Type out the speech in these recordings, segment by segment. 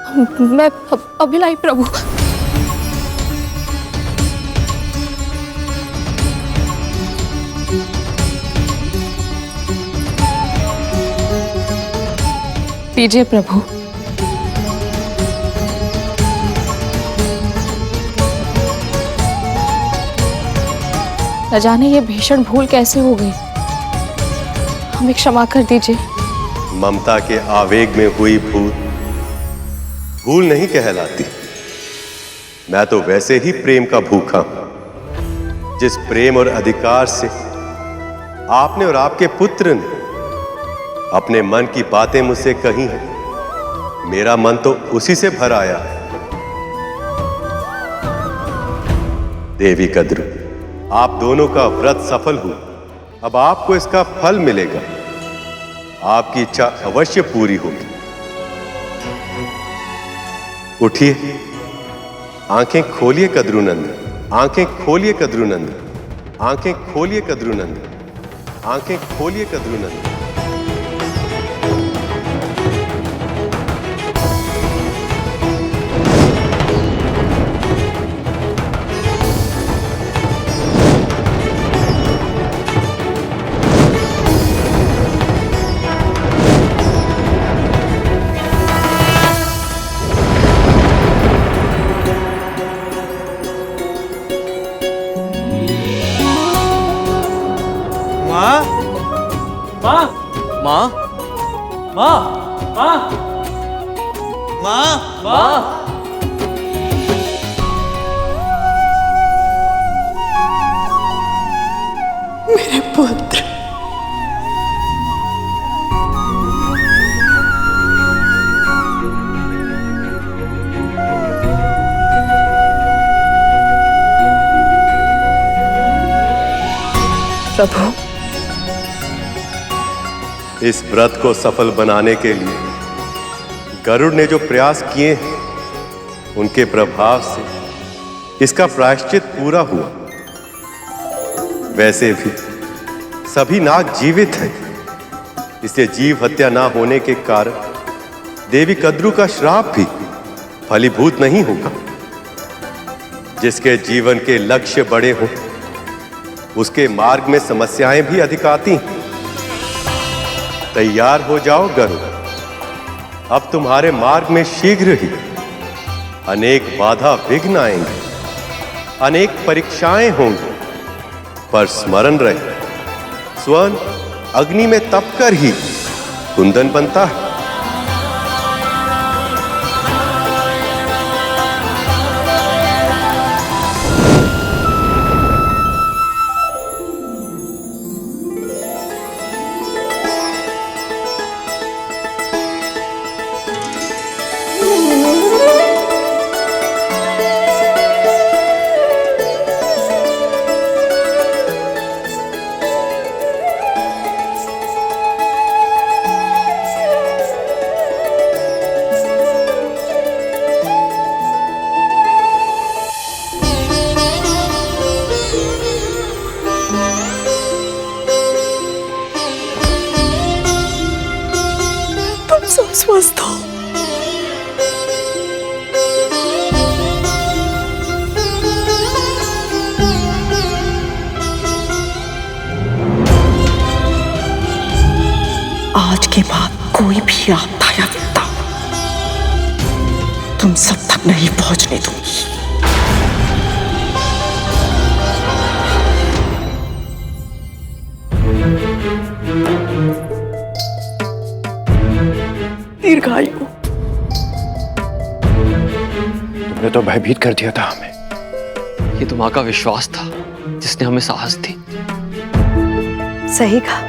मैं अभिलाई प्रभु। दीजिए प्रभु। न जाने ये भीषण भूल कैसे हो गई, हमें क्षमा कर दीजिए। ममता के आवेग में हुई भूल नहीं कहलाती। मैं तो वैसे ही प्रेम का भूखा हूं, जिस प्रेम और अधिकार से आपने और आपके पुत्र ने अपने मन की बातें मुझसे कही हैं, मेरा मन तो उसी से भर आया है। देवी कद्रू, आप दोनों का व्रत सफल हुआ, अब आपको इसका फल मिलेगा। आपकी इच्छा अवश्य पूरी होगी। उठिए, आंखें खोलिए कद्रूनंदन, आंखें खोलिए कद्रूनंदन, आंखें खोलिए कद्रूनंदन, आंखें खोलिए कद्रूनंदन। मेरे पुत्र, प्रभु, इस व्रत को सफल बनाने के लिए गरुड़ ने जो प्रयास किए हैं, उनके प्रभाव से इसका प्रायश्चित पूरा हुआ। वैसे भी सभी नाग जीवित हैं, इसलिए जीव हत्या ना होने के कारण देवी कद्रू का श्राप भी फलीभूत नहीं होगा। जिसके जीवन के लक्ष्य बड़े हों, उसके मार्ग में समस्याएं भी अधिक आती हैं। तैयार हो जाओ गरुड़, अब तुम्हारे मार्ग में शीघ्र ही अनेक बाधा विघ्न आएंगे, अनेक परीक्षाएं होंगी, पर स्मरण रहे, स्वर्ण अग्नि में तपकर ही कुंदन बनता है। स्वस्थ हो। आज के बाद कोई भी आपदा या विपदा तुम सब तक नहीं पहुंचने दूंगी। दीर्घायु। तुमने तो भयभीत कर दिया था हमें। ये तो माँ का विश्वास था जिसने हमें साहस दी। सही कहा।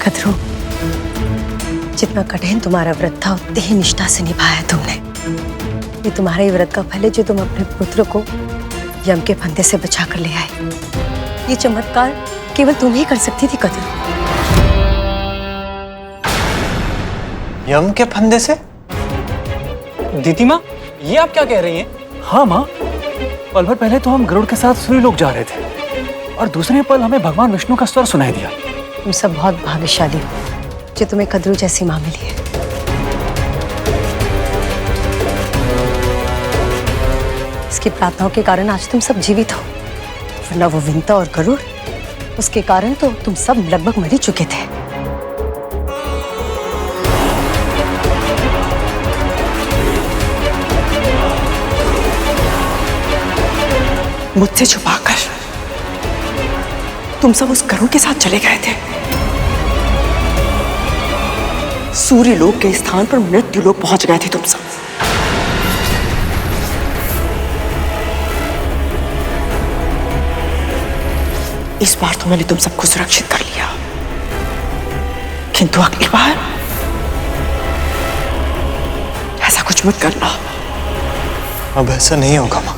कद्रू, जितना कठिन तुम्हारा व्रत था उतनी ही निष्ठा से निभाया तुमने। ये तुम्हारे ही व्रत का फल है जो तुम अपने पुत्र को यम के फंदे से बचा कर ले आए। ये चमत्कार केवल तुम ही कर सकती थी कद्रू। यम के फंदे से? दीदी माँ, ये आप क्या कह रही हैं? हाँ माँ, पल भर पहले तो हम गरुड़ के साथ सूर्य लोक जा रहे थे और दूसरे पल हमें भगवान विष्णु का स्वर सुनाई दिया। तुम सब बहुत भाग्यशाली हो जो तुम्हें कद्रू जैसी माँ मिली है। इसकी प्रार्थनाओं के कारण आज तुम सब जीवित हो, वरना वो विंता और गरुड़, उसके कारण तो तुम सब लगभग मर ही चुके थे। मुझसे छुपाकर तुम सब उस गरुड़ के साथ चले गए थे। सूर्य लोक के स्थान पर मृत्यु लोक पहुंच गए थे तुम सब। इस बार तो मैंने तुम सबको सुरक्षित कर लिया, किंतु अगली बार ऐसा कुछ मत करना। अब ऐसा नहीं होगा माँ।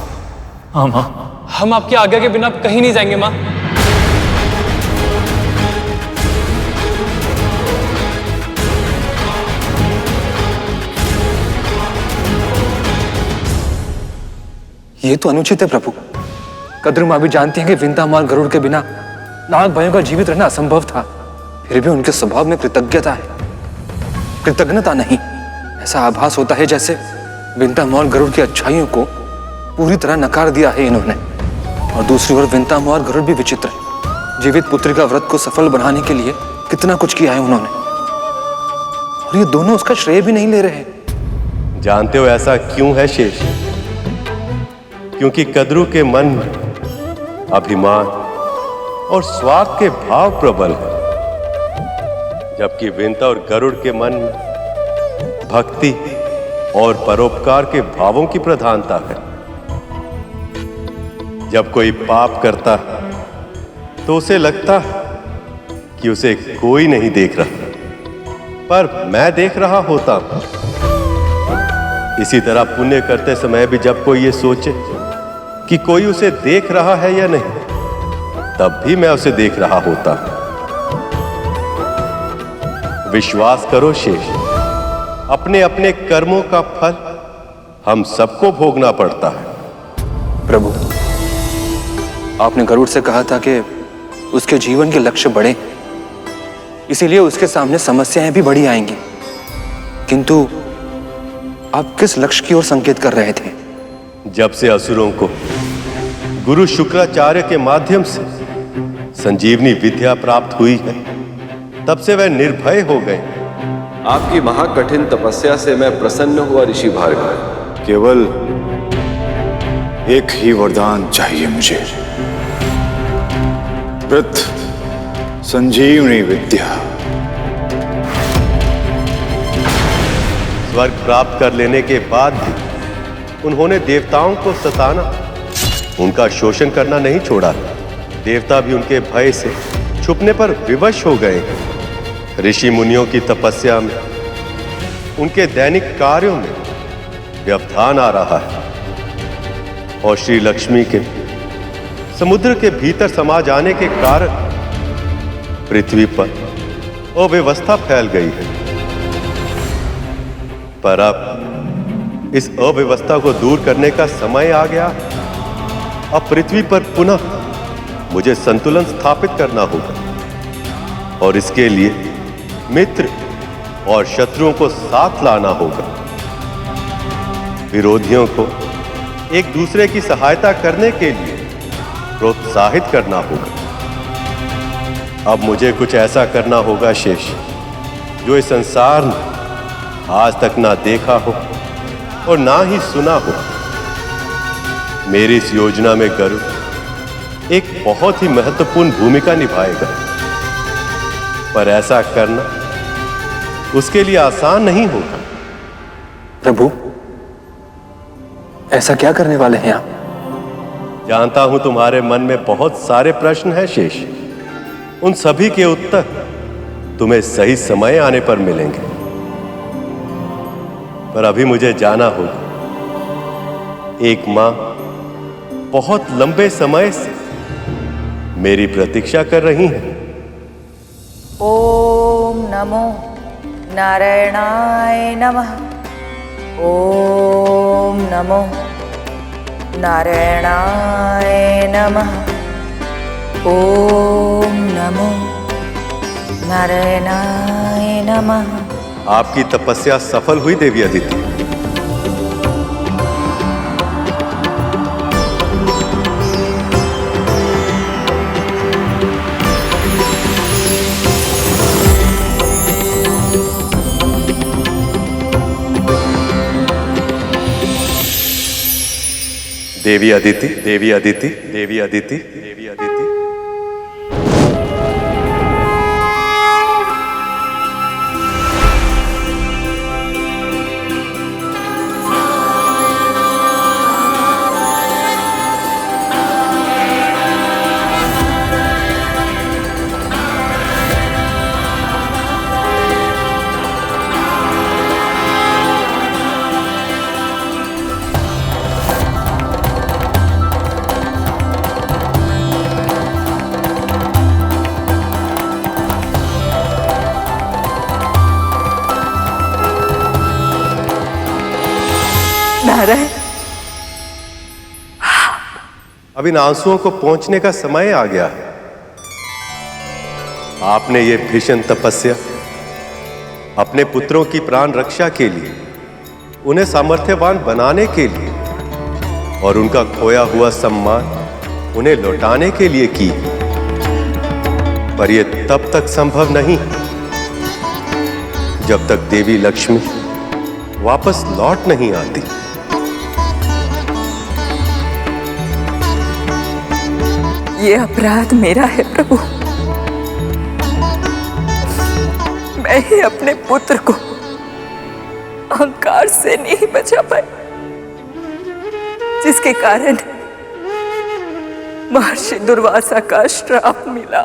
हाँ माँ, हम आपकी आज्ञा के बिना कहीं नहीं जाएंगे माँ। ये तो अनुचित है प्रभु। कद्रू माँ भी जानती हैं कि विंता माँ और गरुड़ के बिना नाग भाइयों का जीवित रहना असंभव था, फिर भी उनके स्वभाव में कृतज्ञता है, कृतज्ञता नहीं। ऐसा आभास होता है जैसे विंता माँ और गरुड़ की अच्छाइयों को पूरी तरह नकार दिया है इन्होंने। और दूसरी ओर विंता माँ और गरुड़ भी विचित्र है। जीवित पुत्री का व्रत को सफल बनाने के लिए कितना कुछ किया है उन्होंने, और ये दोनों उसका श्रेय भी नहीं ले रहे। जानते हो ऐसा क्यों है शेष? क्योंकि कद्रू के मन में अभिमान और स्वार्थ के भाव प्रबल है, जबकि विंता और गरुड़ के मन में भक्ति और परोपकार के भावों की प्रधानता है। जब कोई पाप करता है तो उसे लगता है कि उसे कोई नहीं देख रहा, पर मैं देख रहा होता हूं। इसी तरह पुण्य करते समय भी जब कोई ये सोचे कि कोई उसे देख रहा है या नहीं, तब भी मैं उसे देख रहा होता। विश्वास करो शेष, अपने अपने कर्मों का फल हम सबको भोगना पड़ता है। प्रभु, आपने गरुड़ से कहा था कि उसके जीवन के लक्ष्य बड़े, इसीलिए उसके सामने समस्याएं भी बड़ी आएंगी, किंतु आप किस लक्ष्य की ओर संकेत कर रहे थे? जब से असुरों को गुरु शुक्राचार्य के माध्यम से संजीवनी विद्या प्राप्त हुई है, तब से वह निर्भय हो गए। आपकी महाकठिन तपस्या से मैं प्रसन्न हुआ ऋषि भार्गव। केवल एक ही वरदान चाहिए मुझे, वृत्त संजीवनी विद्या। स्वर्ग प्राप्त कर लेने के बाद भी उन्होंने देवताओं को सताना, उनका शोषण करना नहीं छोड़ा। देवता भी उनके भय से छुपने पर विवश हो गए। ऋषि मुनियों की तपस्या में, उनके दैनिक कार्यों में व्यवधान आ रहा है, और श्री लक्ष्मी के समुद्र के भीतर समा जाने के कारण पृथ्वी पर अव्यवस्था फैल गई है। पर अब इस अव्यवस्था को दूर करने का समय आ गया। अब पृथ्वी पर पुनः मुझे संतुलन स्थापित करना होगा, और इसके लिए मित्र और शत्रुओं को साथ लाना होगा। विरोधियों को एक दूसरे की सहायता करने के लिए प्रोत्साहित करना होगा। अब मुझे कुछ ऐसा करना होगा शेष, जो इस संसार ने आज तक ना देखा हो और ना ही सुना हो। मेरी इस योजना में गरुड़ एक बहुत ही महत्वपूर्ण भूमिका निभाएगा, पर ऐसा करना उसके लिए आसान नहीं होगा। प्रभु, ऐसा क्या करने वाले हैं आप? जानता हूं तुम्हारे मन में बहुत सारे प्रश्न हैं शेष। उन सभी के उत्तर तुम्हें सही समय आने पर मिलेंगे, पर अभी मुझे जाना होगा। एक मां बहुत लंबे समय से मेरी प्रतीक्षा कर रही हैं। ओम नमो नारायणाय नमः। ओम नमो नारायणाय नमः। ओम नमो नारायणाय नमः। नमः। आपकी तपस्या सफल हुई देवी अदिति। देवी अदिति, देवी अदिति, देवी अदिति, देवी अदिति। नारायण, अब इन आंसुओं को पहुंचने का समय आ गया है। आपने ये भीषण तपस्या अपने पुत्रों की प्राण रक्षा के लिए, उन्हें सामर्थ्यवान बनाने के लिए और उनका खोया हुआ सम्मान उन्हें लौटाने के लिए की। पर यह तब तक संभव नहीं जब तक देवी लक्ष्मी वापस लौट नहीं आती। ये अपराध मेरा है प्रभु। मैं ही अपने पुत्र को अहंकार से नहीं बचा पाई, जिसके कारण महर्षि दुर्वासा का श्राप मिला।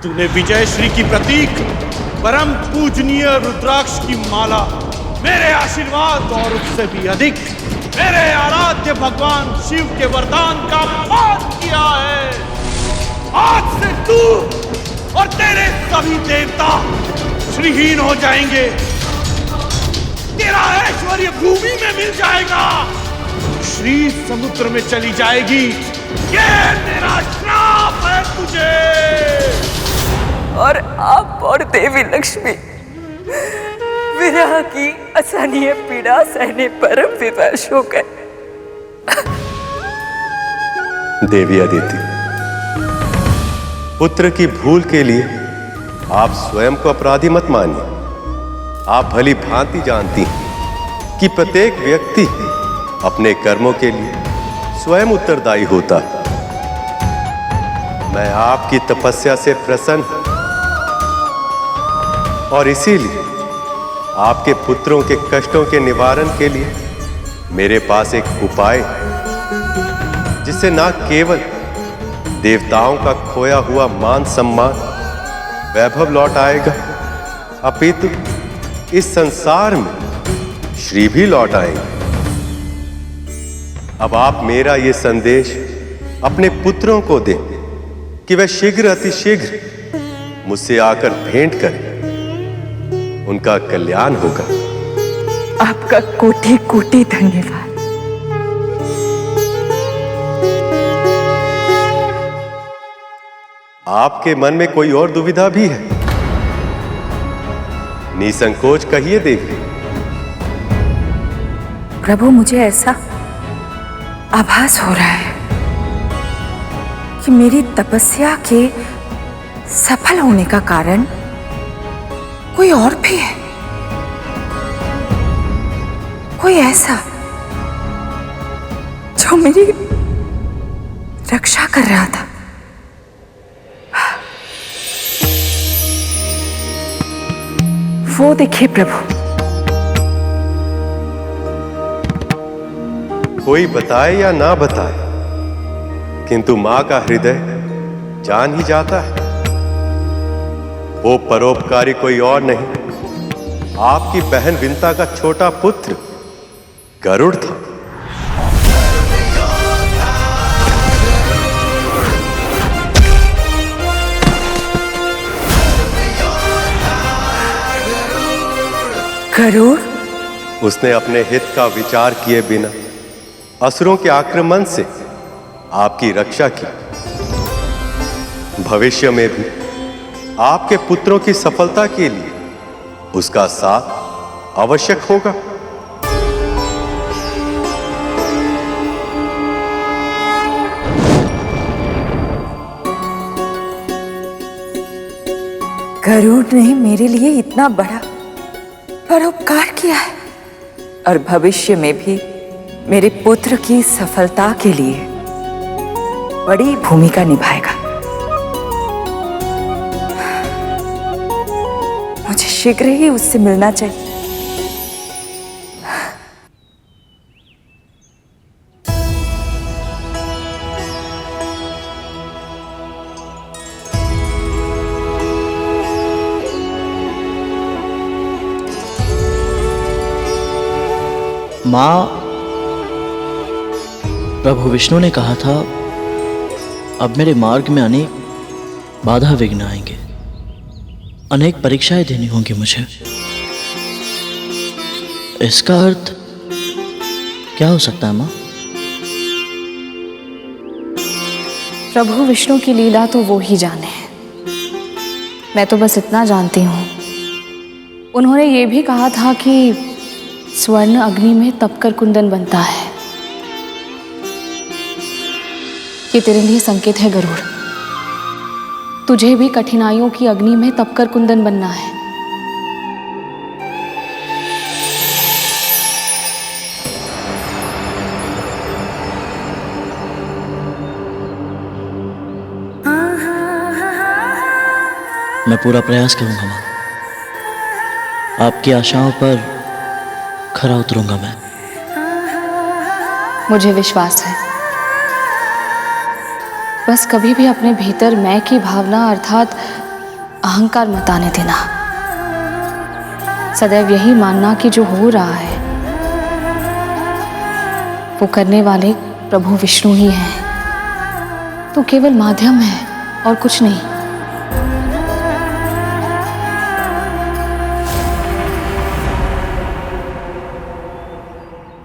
तूने विजय श्री की प्रतीक परम पूजनीय रुद्राक्ष की माला मेरे आशीर्वाद और उससे भी अधिक मेरे आराध्य भगवान शिव के वरदान का अपमान किया है। आज से तू और तेरे सभी देवता श्रीहीन हो जाएंगे। तेरा ऐश्वर्य भूमि में मिल जाएगा, श्री समुद्र में चली जाएगी। ये मेरा श्राप है तुझे। और आप और देवी लक्ष्मी विरह की असहनीय पीड़ा सहने पर विवश हो गए। देवी अदिति, पुत्र की भूल के लिए आप स्वयं को अपराधी मत मानिए। आप भली भांति जानती हैं कि प्रत्येक व्यक्ति अपने कर्मों के लिए स्वयं उत्तरदायी होता है। मैं आपकी तपस्या से प्रसन्न हूं और इसीलिए आपके पुत्रों के कष्टों के निवारण के लिए मेरे पास एक उपाय है, जिससे न केवल देवताओं का खोया हुआ मान सम्मान वैभव लौट आएगा, अपितु इस संसार में श्री भी लौट आएंगे। अब आप मेरा ये संदेश अपने पुत्रों को दें कि वह शीघ्र अतिशीघ्र मुझसे आकर भेंट करें। उनका कल्याण होगा। आपका कोटि कोटि धन्यवाद। आपके मन में कोई और दुविधा भी है? निसंकोच कहिए देवी। प्रभु, मुझे ऐसा आभास हो रहा है कि मेरी तपस्या के सफल होने का कारण कोई और भी है, कोई ऐसा जो मेरी रक्षा कर रहा था। वो देखिए प्रभु। कोई बताए या ना बताए, किंतु मां का हृदय जान ही जाता है। वो परोपकारी कोई और नहीं, आपकी बहन विंता का छोटा पुत्र गरुड़ था। गरुड़? उसने अपने हित का विचार किए बिना असुरों के आक्रमण से आपकी रक्षा की। भविष्य में भी आपके पुत्रों की सफलता के लिए उसका साथ आवश्यक होगा। गरुड़ ने मेरे लिए इतना बड़ा परोपकार किया है और भविष्य में भी मेरे पुत्र की सफलता के लिए बड़ी भूमिका निभाएगा। मुझे शीघ्र ही उससे मिलना चाहिए। माँ, प्रभु विष्णु ने कहा था अब मेरे मार्ग में अनेक बाधा विघ्न आएंगे, अनेक परीक्षाएं देनी होंगी मुझे। इसका अर्थ क्या हो सकता है माँ? प्रभु विष्णु की लीला तो वो ही जाने है। मैं तो बस इतना जानती हूँ, उन्होंने ये भी कहा था कि स्वर्ण अग्नि में तपकर कुंदन बनता है। ये तेरे लिए संकेत है गरुड़, तुझे भी कठिनाइयों की अग्नि में तपकर कुंदन बनना है। मैं पूरा प्रयास करूंगा माँ, आपकी आशाओं पर खरा उतरूंगा मैं। मुझे विश्वास है, बस कभी भी अपने भीतर मैं की भावना अर्थात अहंकार मत आने देना। सदैव यही मानना कि जो हो रहा है वो करने वाले प्रभु विष्णु ही हैं। तो केवल माध्यम है और कुछ नहीं।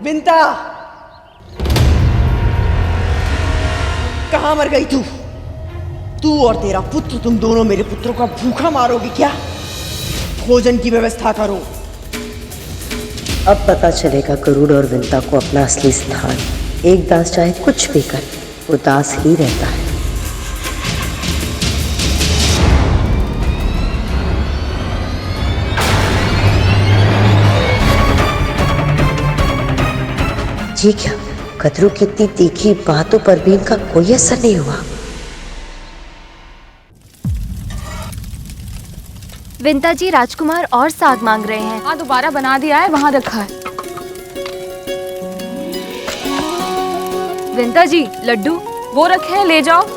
विंता, कहां मर गई तू? तू और तेरा पुत्र, तुम दोनों मेरे पुत्रों का भूखा मारोगे क्या? भोजन की व्यवस्था करो। अब पता चलेगा गरुड़ और विंता को अपना असली स्थान। एक दास चाहे कुछ भी करे, वो दास ही रहता है। ये क्या, कदरू की इतनी तीखी बातों पर भी इनका कोई असर नहीं हुआ। विंता जी, राजकुमार और साग मांग रहे हैं। हाँ, दोबारा बना दिया है, वहां रखा है। विंता जी, लड्डू वो रखे हैं, ले जाओ।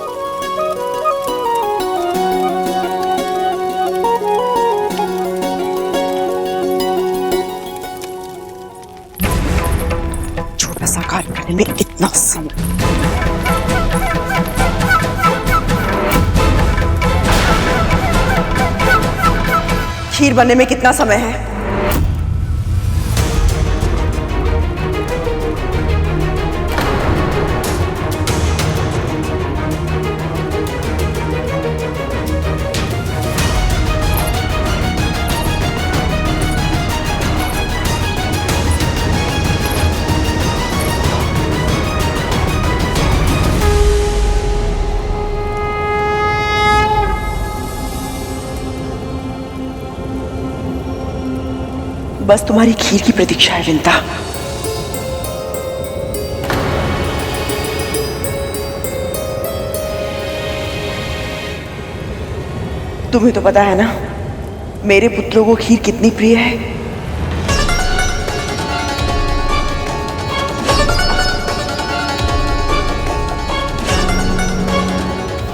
छोटा सा कार्य करने में कितना समय। खीर बनने में कितना समय है? बस तुम्हारी खीर की प्रतीक्षा है विंता। तुम्हें तो पता है ना मेरे पुत्रों को खीर कितनी प्रिय है।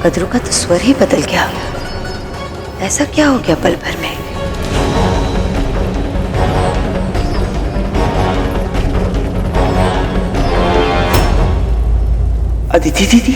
कदरू का तो स्वर ही बदल गया। ऐसा क्या हो गया पल भर में? अदिति दीदी,